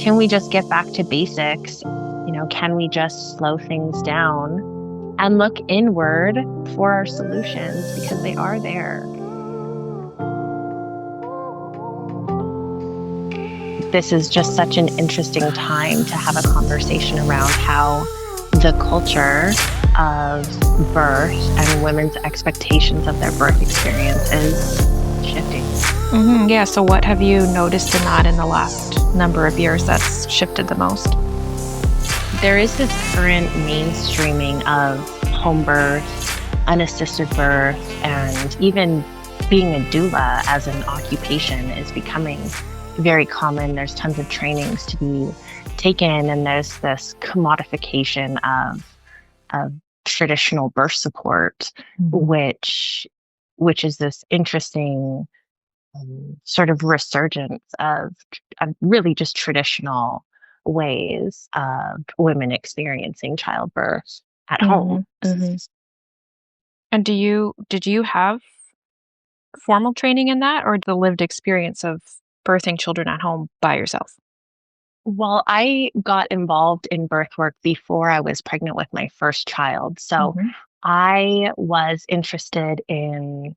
can we just get back to basics? Can we just slow things down and look inward for our solutions because they are there? This is just such an interesting time to have a conversation around how the culture of birth and women's expectations of their birth experience is shifting. Yeah. So what have you noticed in that in the last number of years that's shifted the most? There is this current mainstreaming of home birth, unassisted birth, and even being a doula as an occupation is becoming very common. There's tons of trainings to be taken, and there's this commodification of traditional birth support, which is this interesting sort of resurgence of really just traditional ways of women experiencing childbirth at home. And did you have formal training in that, or the lived experience of birthing children at home by yourself? Well, I got involved in birth work before I was pregnant with my first child. So I was interested in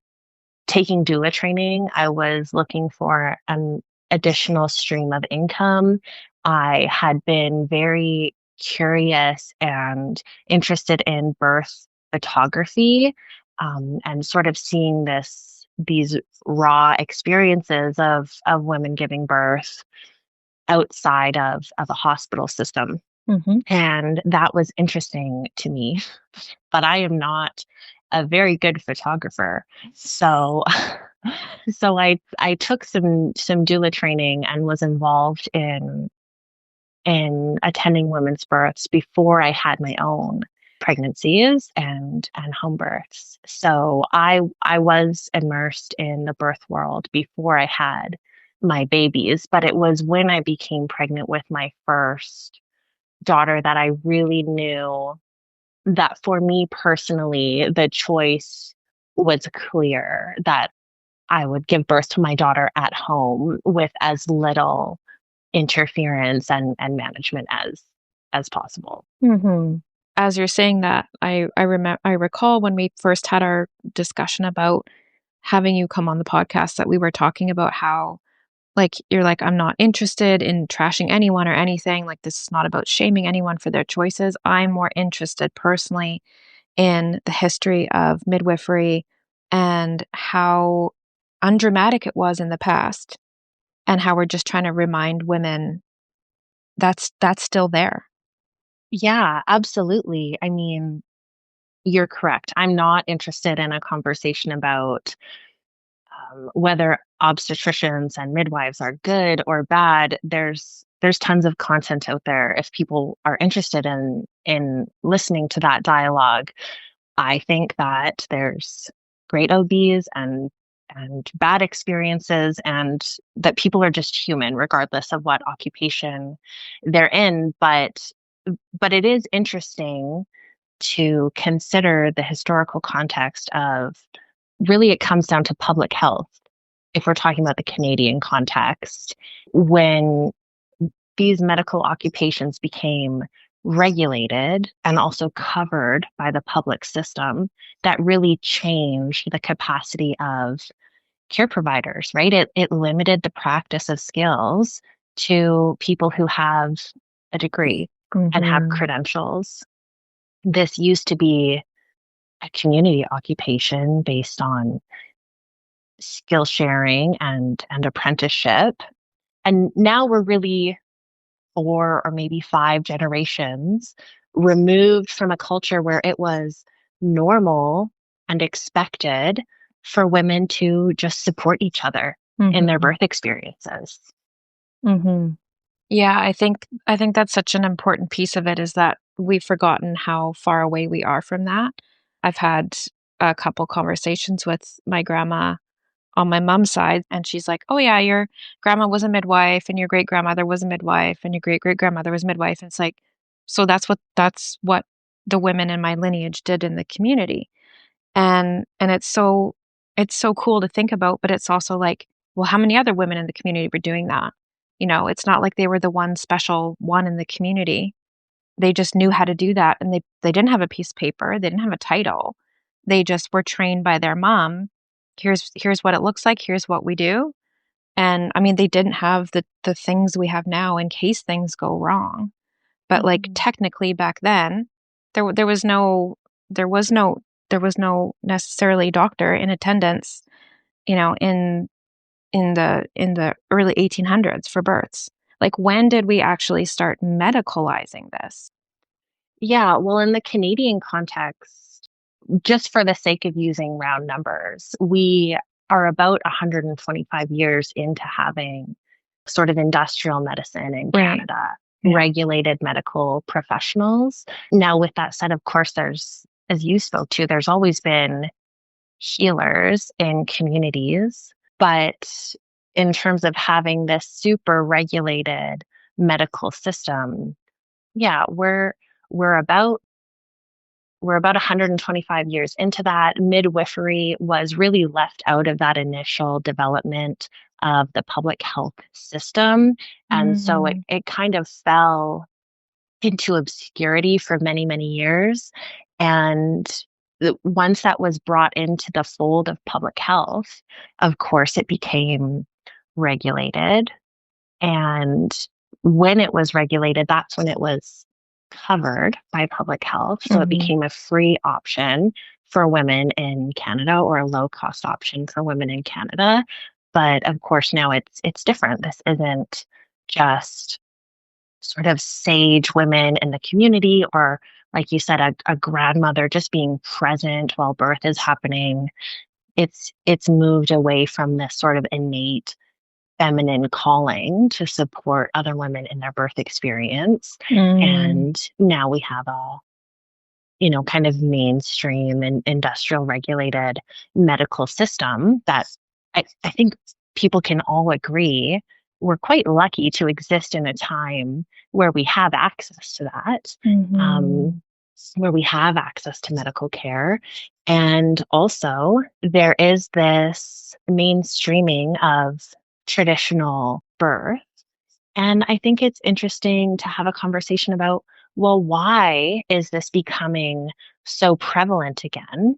taking doula training. I was looking for an additional stream of income. I had been very curious and interested in birth photography, and sort of seeing these raw experiences of women giving birth outside of a hospital system. And that was interesting to me, but I am not a very good photographer. So I took some doula training and was involved in attending women's births before I had my own pregnancies and home births. So I was immersed in the birth world before I had my babies, but it was when I became pregnant with my first daughter that I really knew that for me personally, the choice was clear that I would give birth to my daughter at home with as little interference and management as possible. As you're saying that, I recall when we first had our discussion about having you come on the podcast that we were talking about how, like, you're like, I'm not interested in trashing anyone or anything. Like, this is not about shaming anyone for their choices. I'm more interested personally in the history of midwifery and how undramatic it was in the past, and how we're just trying to remind women that's still there. Yeah, absolutely. I mean, you're correct. I'm not interested in a conversation about whether obstetricians and midwives are good or bad. There's tons of content out there if people are interested in listening to that dialogue. I think that there's great OBs and bad experiences, and that people are just human regardless of what occupation they're in. But it is interesting to consider the historical context of, really it comes down to public health. If we're talking about the Canadian context, when these medical occupations became regulated and also covered by the public system, that really changed the capacity of care providers, right? It limited the practice of skills to people who have a degree and have credentials. This used to be a community occupation based on skill sharing and apprenticeship. And now we're really 4 or maybe 5 generations removed from a culture where it was normal and expected for women to just support each other in their birth experiences. Yeah, I think that's such an important piece of it, is that we've forgotten how far away we are from that. I've had a couple conversations with my grandma on my mom's side, and she's like, "Oh yeah, your grandma was a midwife, and your great grandmother was a midwife, and your great great grandmother was a midwife." And it's like, so that's what the women in my lineage did in the community, and it's so cool to think about, but it's also like, well, how many other women in the community were doing that? It's not like they were the one special one in the community. They just knew how to do that, and they didn't have a piece of paper, they didn't have a title. They just were trained by their mom. Here's what it looks like, here's what we do. And I mean, they didn't have the things we have now in case things go wrong. But like Mhm. technically back then, there was no there was no there was no necessarily doctor in attendance, in the early 1800s for births. Like when did we actually start medicalizing this? Yeah, well, in the Canadian context, just for the sake of using round numbers, we are about 125 years into having sort of industrial medicine in Right. Canada, Yeah. regulated medical professionals. Now, with that said, of course, as you spoke to, there's always been healers in communities, but in terms of having this super regulated medical system, yeah, we're about we're about 125 years into that. Midwifery was really left out of that initial development of the public health system. And so it, Mm. it kind of fell into obscurity for many, many years. And once that was brought into the fold of public health, of course, it became regulated. And when it was regulated, that's when it was covered by public health. So it Mhm. became a free option for women in Canada or a low cost option for women in Canada. But of course now it's different. This isn't just sort of sage women in the community or like you said, a grandmother just being present while birth is happening. It's moved away from this sort of innate feminine calling to support other women in their birth experience. Mm. And now we have a, kind of mainstream and industrial regulated medical system that I think people can all agree we're quite lucky to exist in a time where we have access to that, um, Mhm. where we have access to medical care. And also, there is this mainstreaming of traditional birth. And I think it's interesting to have a conversation about, well, why is this becoming so prevalent again?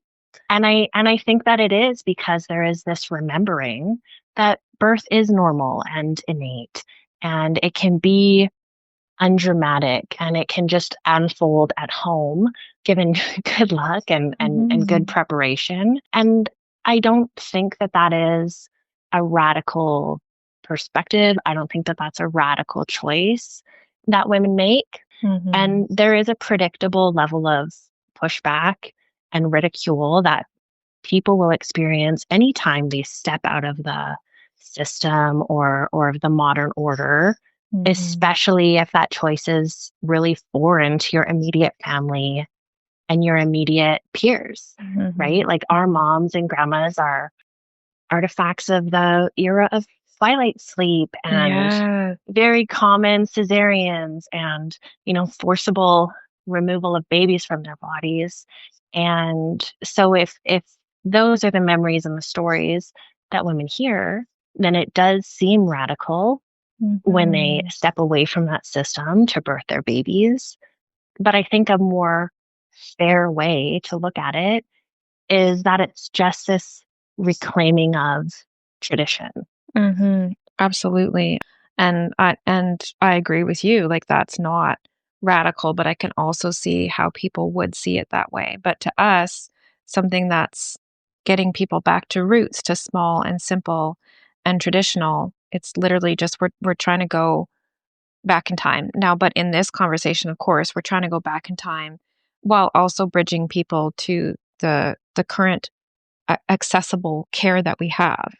And I think that it is because there is this remembering that birth is normal and innate and it can be undramatic and it can just unfold at home given good luck and good Mhm. preparation. And I don't think that that is a radical perspective. I don't think that that's a radical choice that women make. Mhm. And there is a predictable level of pushback and ridicule that people will experience anytime they step out of the system or of the modern order, Mhm. especially if that choice is really foreign to your immediate family and your immediate peers, right? Mhm. Like our Mhm. moms and grandmas are artifacts of the era of twilight sleep and Yeah. very common cesareans and, forcible removal of babies from their bodies. And so if those are the memories and the stories that women hear, then it does seem radical when they Mhm. step away from that system to birth their babies. But I think a more fair way to look at it is that it's just this reclaiming of tradition. Mhm. Absolutely. And I agree with you, like, that's not radical, but I can also see how people would see it that way. But to us, something that's getting people back to roots, to small and simple and traditional, it's literally just we're trying to go back in time. Now, but in this conversation, of course, we're trying to go back in time while also bridging people to the current accessible care that we have,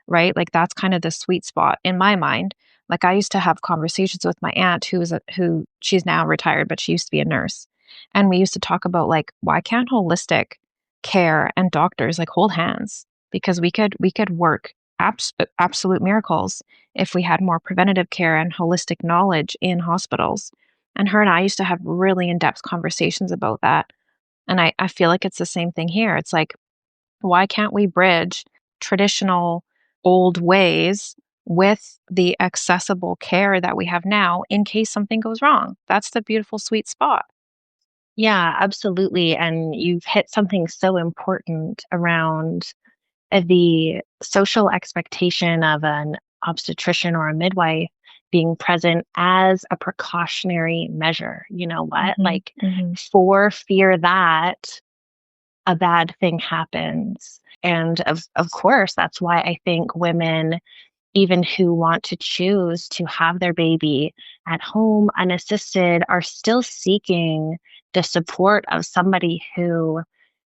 right? Like that's kind of the sweet spot in my mind. Like I used to have conversations with my aunt who she's now retired, but she used to be a nurse. And we used to talk about like why can't holistic care and doctors like hold hands because we could work absolute miracles if we had more preventative care and holistic knowledge in hospitals. And her and I used to have really in-depth conversations about that. And I feel like it's the same thing here. It's like why can't we bridge traditional old ways with the accessible care that we have now in case something goes wrong. That's the beautiful sweet spot. Yeah, absolutely. And you've hit something so important around the social expectation of an obstetrician or a midwife being present as a precautionary measure. You know what? Mhm, Like, mhm, for fear that a bad thing happens. And of course, that's why I think women, even who want to choose to have their baby at home unassisted, are still seeking the support of somebody who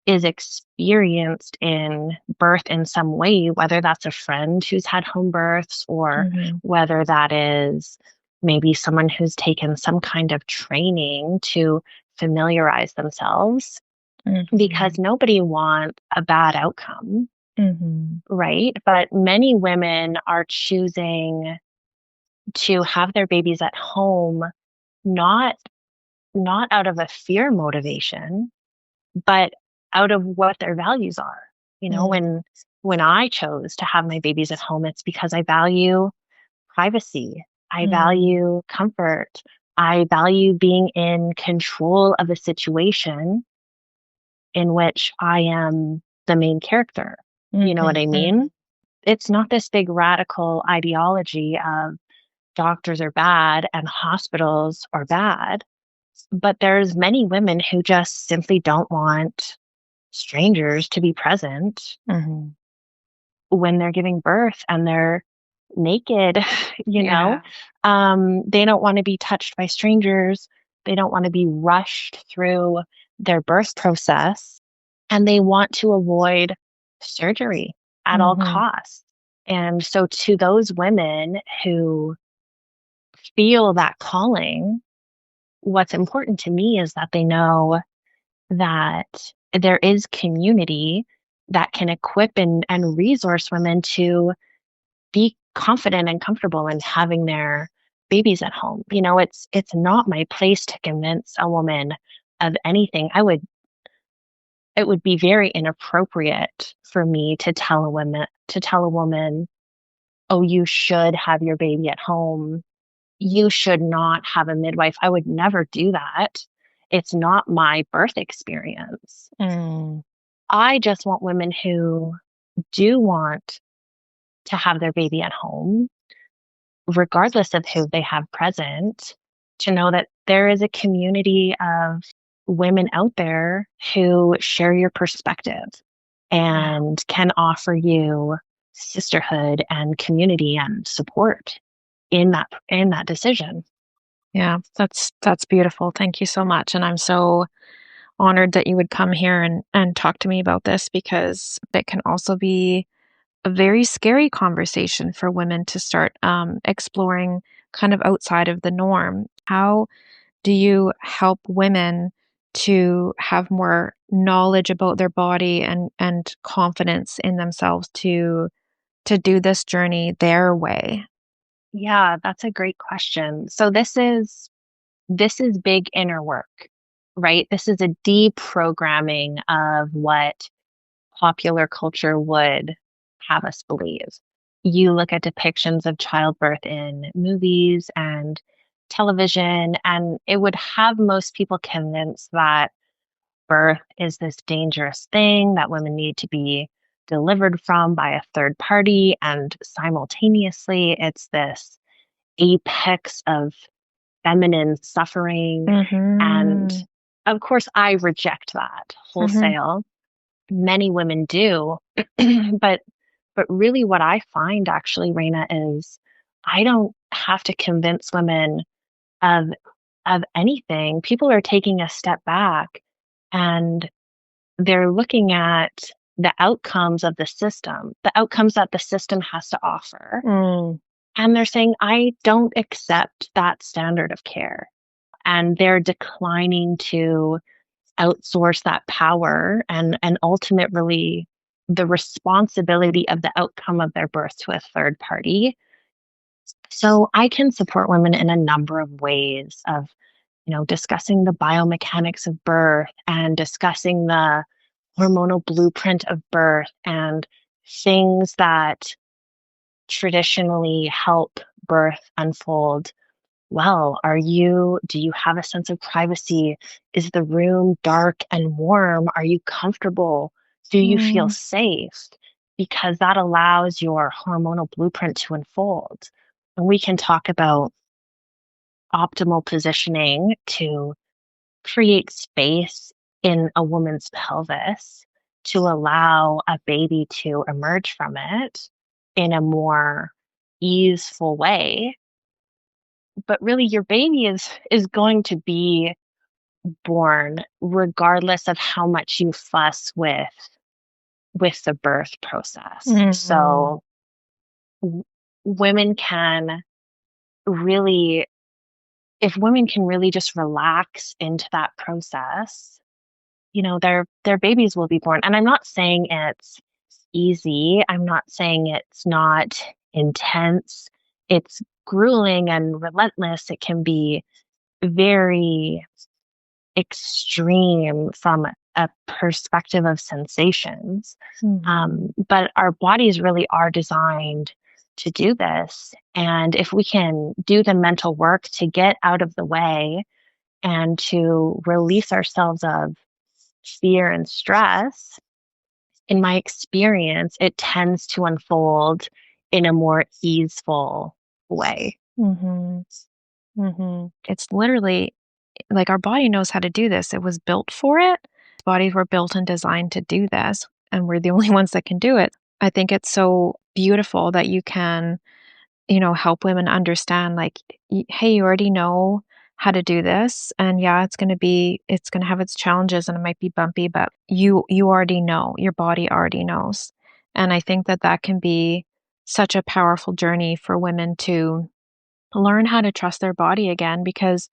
is experienced in birth in some way, whether that's a friend who's had home births or mhm, whether that is maybe someone who's taken some kind of training to familiarize themselves, because mhm, nobody wants a bad outcome, mhm, right? But many women are choosing to have their babies at home, not not out of a fear motivation, but out of what their values are. You know, mm, when I chose to have my babies at home, it's because I value privacy. I mm, value comfort. I value being in control of a situation in which I am the main character. You know what mhm, I mean? mhm, It's not this big radical ideology of doctors are bad and hospitals are bad, but there's many women who just simply don't want strangers to be present mhm. when they're giving birth and they're naked, you know? Yeah. They don't want to be touched by strangers. They don't want to be rushed through their birth process. And they want to avoid surgery at all Mhm, costs. And so, to those women who feel that calling, what's important to me is that they know that there is community that can equip and resource women to be confident and comfortable in having their babies at home. You know, it's not my place to convince a woman of anything. It would be very inappropriate for me to tell a woman, "Oh, you should have your baby at home. You should not have a midwife." I would never do that. It's not my birth experience. mm, I just want women who do want to have their baby at home, regardless of who they have present, to know that there is a community of women out there who share your perspective yeah. and can offer you sisterhood and community and support in that decision. Yeah, that's beautiful. Thank you so much, and I'm so honored that you would come here and talk to me about this because it can also be a very scary conversation for women to start exploring kind of outside of the norm. How do you help women to have more knowledge about their body and confidence in themselves to do this journey their way? Yeah, that's a great question. So this is big inner work, right? This is a deprogramming of what popular culture would have us believe. You look at depictions of childbirth in movies and television, and it would have most people convinced that birth is this dangerous thing that women need to be delivered from by a third party. And simultaneously, it's this apex of feminine suffering. And Mhm. of course, I reject that Mhm. wholesale. Many women do. but but really what I find actually, Raina, is I don't have to convince women of anything. People are taking a step back and they're looking at the outcomes of the system, the outcomes that the system has to offer. Mm. And they're saying, I don't accept that standard of care. And they're declining to outsource that power and ultimately the responsibility of the outcome of their birth to a third party. So I can support women in a number of ways of, discussing the biomechanics of birth and discussing the hormonal blueprint of birth and things that traditionally help birth unfold well? Do you have a sense of privacy? Is the room dark and warm? Are you comfortable? Do you feel Mm, safe? Because that allows your hormonal blueprint to unfold. And we can talk about optimal positioning to create space in a woman's pelvis to allow a baby to emerge from it in a more easeful way. But really your baby is going to be born regardless of how much you fuss with the birth process. mhm, So w- women can really if women can really just relax into that process, their babies will be born. And I'm not saying it's easy. I'm not saying it's not intense. It's grueling and relentless. It can be very extreme from a perspective of sensations. mhm, But our bodies really are designed to do this. And if we can do the mental work to get out of the way and to release ourselves of fear and stress, in my experience, it tends to unfold in a more easeful way. mhm, mhm. It's literally like our body knows how to do this. It was built for it. Bodies were built and designed to do this, and we're the only ones that can do it. I think it's so beautiful that you can, help women understand like, hey, you already know how to do this. And yeah, it's going to have its challenges and it might be bumpy, but you already know, your body already knows. And I think that that can be such a powerful journey for women to learn how to trust their body again because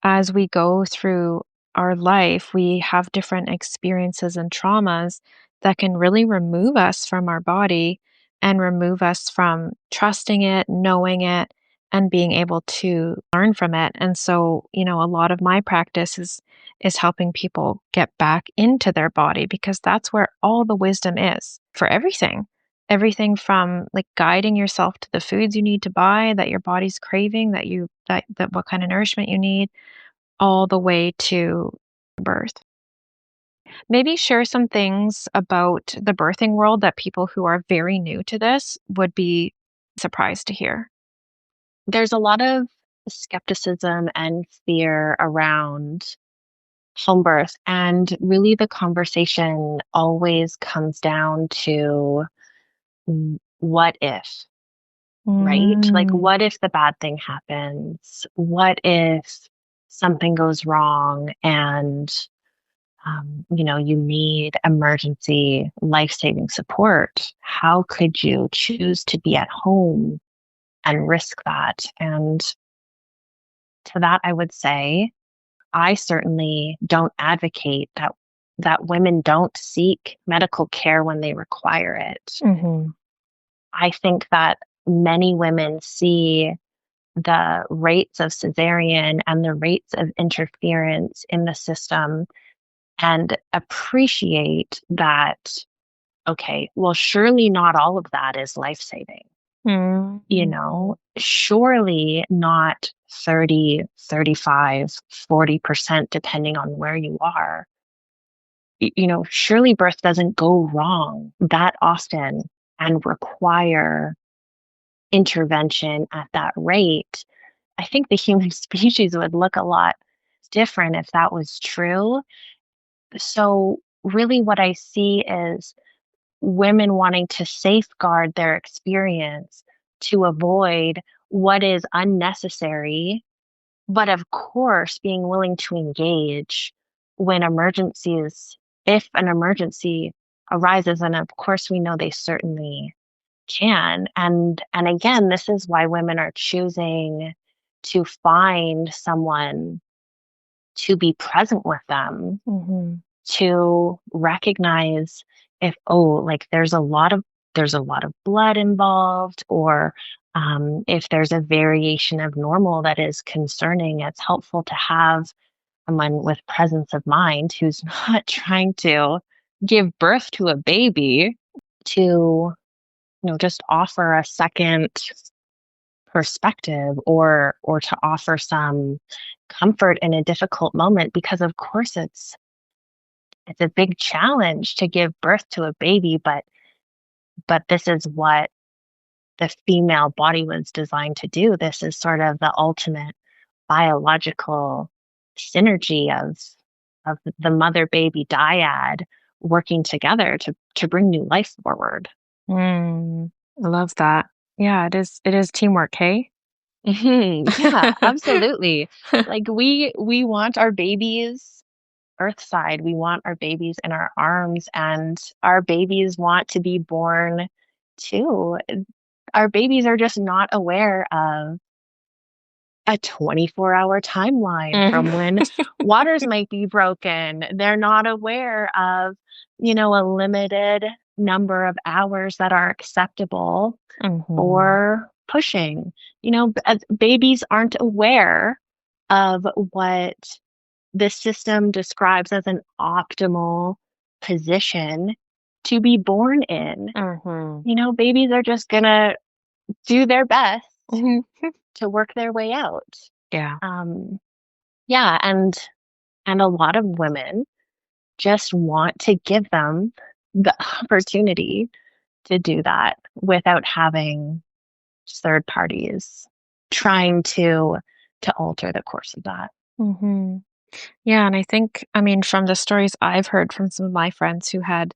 as we go through our life, we have different experiences and traumas that can really remove us from our body and remove us from trusting it, knowing it, and being able to learn from it. And so, a lot of my practice is helping people get back into their body because that's where all the wisdom is for everything. Everything from like guiding yourself to the foods you need to buy that your body's craving, that what kind of nourishment you need all the way to birth. Maybe share some things about the birthing world that people who are very new to this would be surprised to hear. There's a lot of skepticism and fear around home birth, and really the conversation always comes down to what if, right? Like, Mm, what if the bad thing happens? What if something goes wrong and you need emergency life-saving support? How could you choose to be at home and risk that? And to that, I would say, I certainly don't advocate that women don't seek medical care when they require it. mhm, I think that many women see the rates of cesarean and the rates of interference in the system and appreciate that, okay, well, surely not all of that is life saving. mm, mhm, Surely not 30, 35, 40%, depending on where you are. Surely birth doesn't go wrong that often and require intervention at that rate. I think the human species would look a lot different if that was true. So, really, what I see is women wanting to safeguard their experience to avoid what is unnecessary, but of course, being willing to engage when if an emergency arises, and of course, we know they certainly can. And again, this is why women are choosing to find someone to be present with them, mhm, to recognize if, oh, like there's a lot of blood involved, or if there's a variation of normal that is concerning. It's helpful to have someone with presence of mind who's not trying to give birth to a baby to just offer a second perspective, or to offer some comfort in a difficult moment, because of course it's a big challenge to give birth to a baby, but this is what the female body was designed to do. This is sort of the ultimate biological synergy of the mother baby dyad working together to bring new life forward. Mm, I love that. Yeah, it is teamwork, hey? Yeah, absolutely. Like we want our babies earthside. We want our babies in our arms, and our babies want to be born too. Our babies are just not aware of a 24-hour timeline Mhm. from when waters might be broken. They're not aware of, a limited number of hours that are acceptable Mhm. for pushing. Babies aren't aware of what the system describes as an optimal position to be born in. Mhm. Babies are just gonna do their best Mhm. to work their way out. Yeah. Um, yeah, and a lot of women just want to give them the opportunity to do that without having third parties trying to alter the course of that. Mhm. Yeah, and I think, I mean, from the stories I've heard from some of my friends who had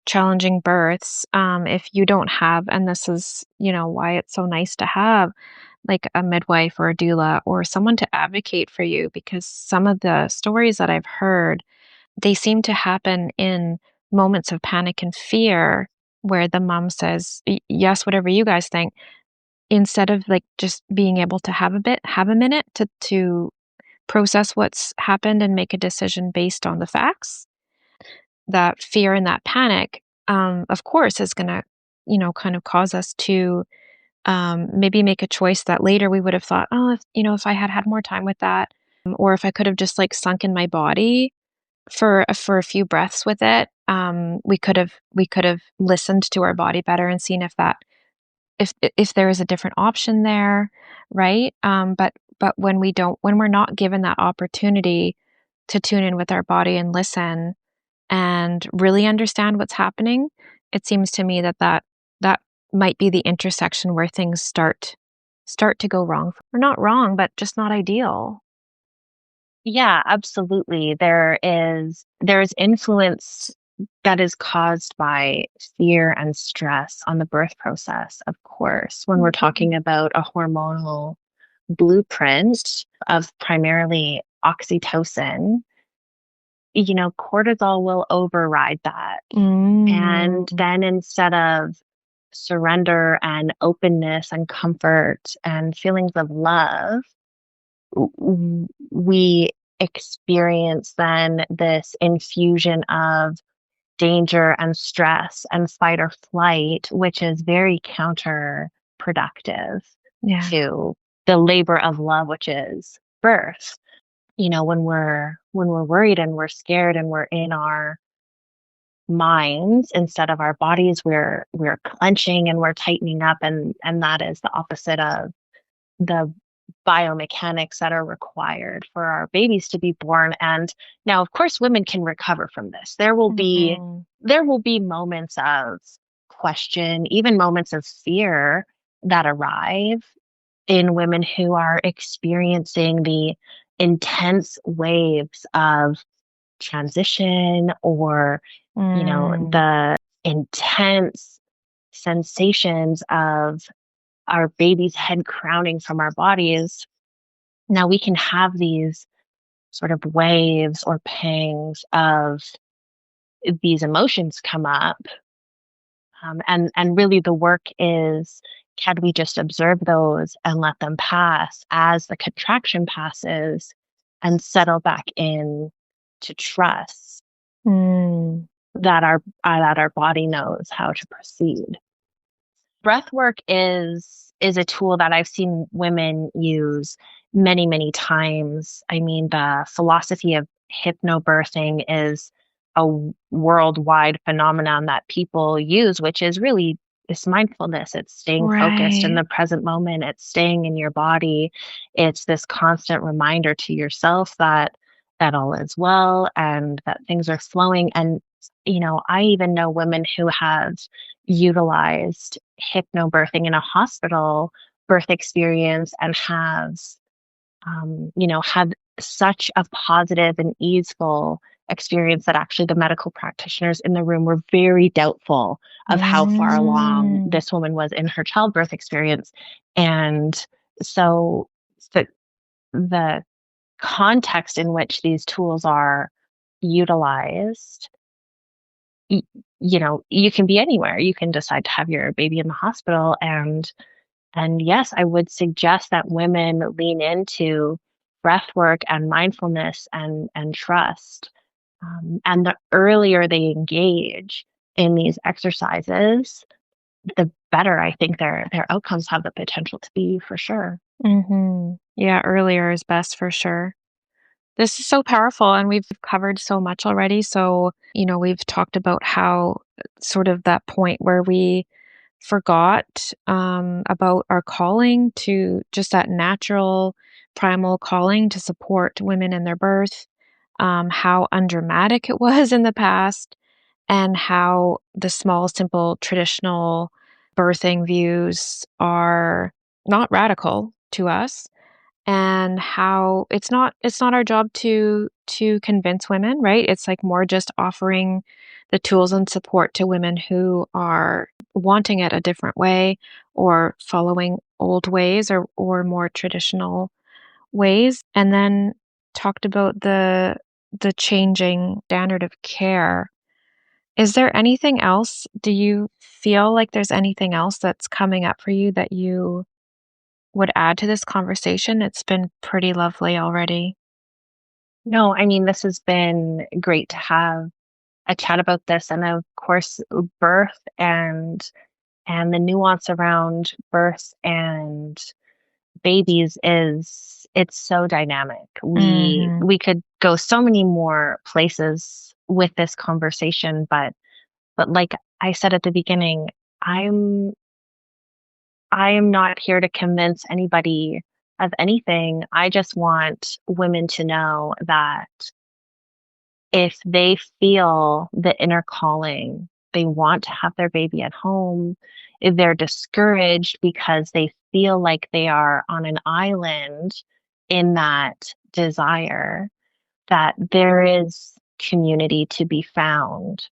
challenging births, if you don't have, and this is, why it's so nice to have like a midwife or a doula or someone to advocate for you, because some of the stories that I've heard, they seem to happen in moments of panic and fear where the mom says, Yes, whatever you guys think," instead of like just being able to have a minute to process what's happened and make a decision based on the facts. That fear and that panic, of course, is going to, kind of cause us to maybe make a choice that later we would have thought, oh, if I had had more time with that, or if I could have just like sunk in my body for a few breaths with it, we could have listened to our body better and seen if there is a different option there, right? But when we're not given that opportunity to tune in with our body and listen and really understand what's happening, it seems to me that might be the intersection where things start to go wrong. Or not wrong, but just not ideal. Yeah, absolutely. There's influence that is caused by fear and stress on the birth process, of course, when we're Mhm. talking about a hormonal blueprint of primarily oxytocin. Cortisol will override that. And Mm. then instead of surrender and openness and comfort and feelings of love, we experience then this infusion of danger and stress and fight or flight, which is very counterproductive Yeah. to the labor of love, which is birth. When we're worried and we're scared and we're in our minds instead of our bodies, we're clenching and we're tightening up, and that is the opposite of the biomechanics that are required for our babies to be born. And now, of course, women can recover from this. Mhm. There will be moments of question, even moments of fear that arrive in women who are experiencing the intense waves of transition, or Mm. the intense sensations of our baby's head crowning from our bodies. Now we can have these sort of waves or pangs of these emotions come up. And really the work is, can we just observe those and let them pass as the contraction passes, and settle back in to trust Mm. that our body knows how to proceed. Breath work is a tool that I've seen women use many, many times. I mean, the philosophy of hypnobirthing is a worldwide phenomenon that people use, which is really this mindfulness, it's staying focused in Right. the present moment, it's staying in your body. It's this constant reminder to yourself that all is well and that things are flowing. And, I even know women who have utilized hypnobirthing in a hospital birth experience and have had such a positive and easeful experience that actually the medical practitioners in the room were very doubtful of how far along Mm. this woman was in her childbirth experience. And so the the context in which these tools are utilized, y- you can be anywhere. You can decide to have your baby in the hospital, and yes, I would suggest that women lean into breath work and mindfulness and trust. And the earlier they engage in these exercises, the better I think their outcomes have the potential to be for sure. Mhm. Yeah, earlier is best for sure. This is so powerful, and we've covered so much already. So, we've talked about how sort of that point where we forgot about our calling to just that natural, primal calling to support women in their birth, how undramatic it was in the past, and how the small, simple, traditional birthing views are not radical to us, and how it's not our job to convince women, right? It's like more just offering the tools and support to women who are wanting it a different way or following old ways or more traditional ways. And then talked about the changing standard of care. Is there anything else? Do you feel like there's anything else that's coming up for you that you would add to this conversation? It's been pretty lovely already. No, I mean, this has been great to have a chat about this. And of course, birth and the nuance around birth and babies is it's so dynamic. We Mhm. we could go so many more places with this conversation, but like I said at the beginning, I'm I am not here to convince anybody of anything. I just want women to know that if they feel the inner calling, they want to have their baby at home, if they're discouraged because they feel like they are on an island in that desire, that there is community to be found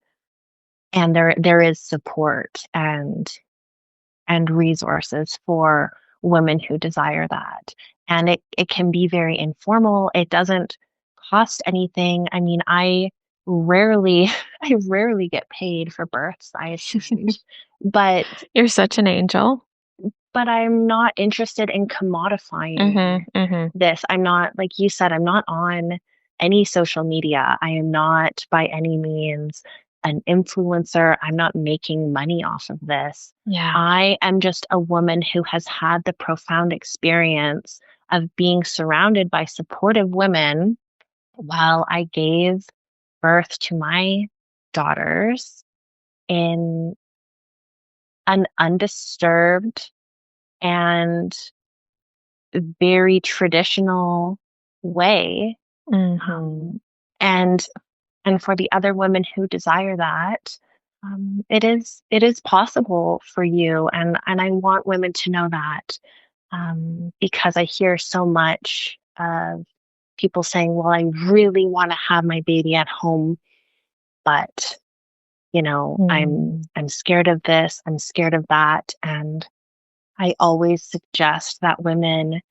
and there is support and resources for women who desire that. And it can be very informal. It doesn't cost anything. I mean, I rarely I rarely get paid for births, I attend. But You're such an angel. but I'm not interested in commodifying Mhm, mhm. this. I'm not, like you said, I'm not on any social media. I am not by any means an influencer. I'm not making money off of this. Yeah. I am just a woman who has had the profound experience of being surrounded by supportive women while I gave birth to my daughters in an undisturbed and very traditional way. Mhm. Um, and and for the other women who desire that, it is possible for you. And I want women to know that, because I hear so much of people saying, "Well, I really want to have my baby at home, but Mm. I'm scared of this, I'm scared of that." And I always suggest that women,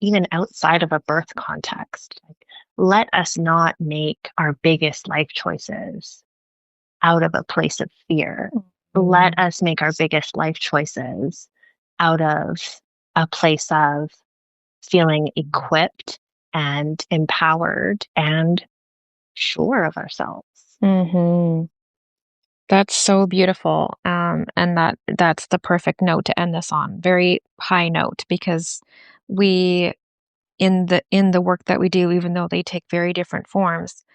even outside of a birth context, like, let us not make our biggest life choices out of a place of fear. Let Mhm. us make our biggest life choices out of a place of feeling equipped and empowered and sure of ourselves. Mhm. That's so beautiful, and that's the perfect note to end this on. Very high note because we in the work that we do, even though they take very different forms,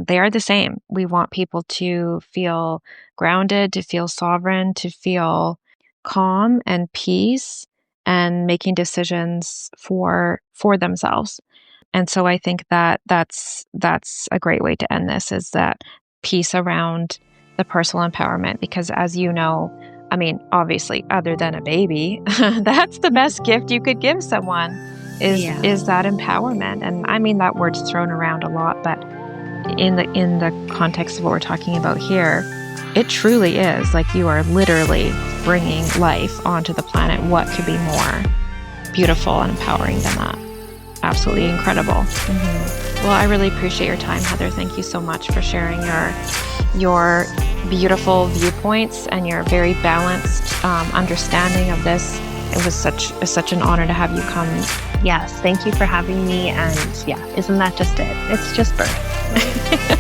they are the same. We want people to feel grounded, to feel sovereign, to feel calm and peace and making decisions for themselves. And so I think that that's a great way to end this, is that piece around the personal empowerment, because as you know, I mean, obviously other than a baby, that's the best gift you could give someone Yeah. is that empowerment. And I mean that word's thrown around a lot, but in the context of what we're talking about here, it truly is like you are literally bringing life onto the planet. What could be more beautiful and empowering than that? Absolutely incredible. Well, I really appreciate your time, Heather. Thank you so much for sharing your beautiful viewpoints and your very balanced understanding of this. It was such an honor to have you come. Yes, thank you for having me. And yeah, isn't that just it? It's just birth.